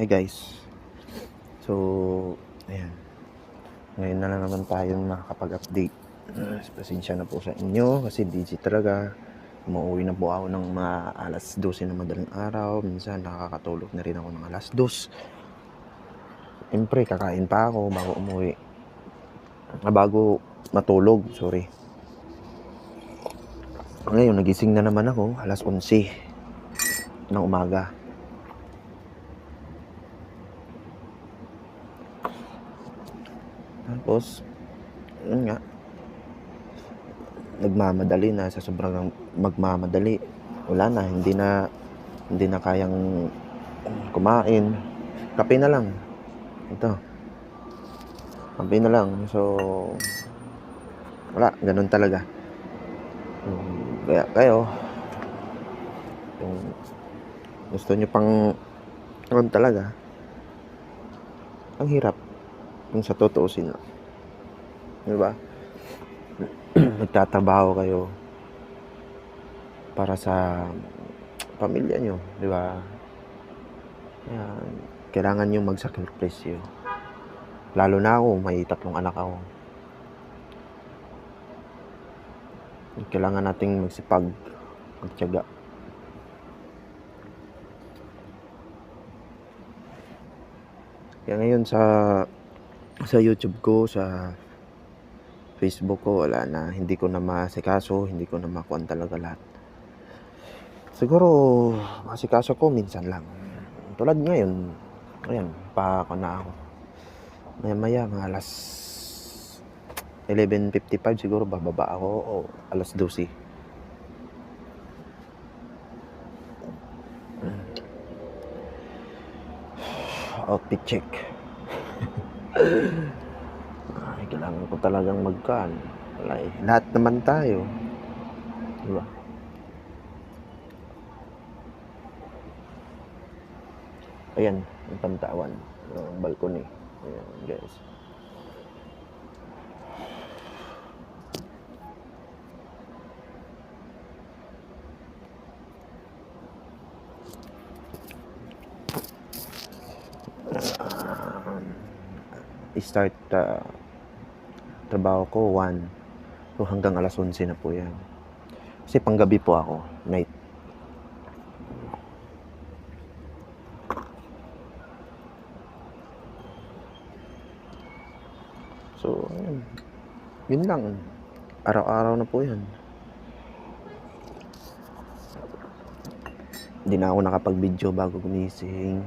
Hi guys. So, ayan. Ngayon na lang naman tayong makakapag-update. Pasensya na po sa inyo kasi busy talaga. Umuwi na po ako ng mga alas 12 ng madaling araw. Minsan nakakatulog na rin ako ng alas 2. Siyempre, kakain pa ako bago umuwi. Bago matulog, sorry. Ngayon, nagising na naman ako alas 11 ng umaga. Tapos, yun nga, nagmamadali na sa sobrang magmamadali. Wala na, hindi na kayang kumain. Kape na lang. Ito. Kape na lang. So, wala, ganun talaga. Kaya kayo, kung gusto nyo pang ganun talaga, ang hirap kung sa tutuusin. Diba? Nagtatrabaho kayo para sa pamilya nyo, di ba? Kaya, kailangan nyo mag-sacrifice. Lalo na ako, may 3 anak ako. Kailangan nating magsipag, magtiyaga. Kaya ngayon sa YouTube ko, sa Facebook ko, wala na. Hindi ko na masikaso, hindi ko na makuha talaga lahat. Siguro, masikaso ko minsan lang. Tulad ngayon, ayan, pa ako na ako. Maya mga alas 11:55 siguro bababa ako o alas 12. Outfit check. Ay, kailangan ko talagang magkaan. Wala eh. Lahat naman tayo. Diba? Ayan, yung Pantawan. Yung balcony. Ayan, guys. I-start trabaho ko 1. So hanggang alas 11 na po yan. Kasi panggabi po ako, night. So, yun lang. Araw-araw na po yan. Hindi na ako nakapag-video bago gumising.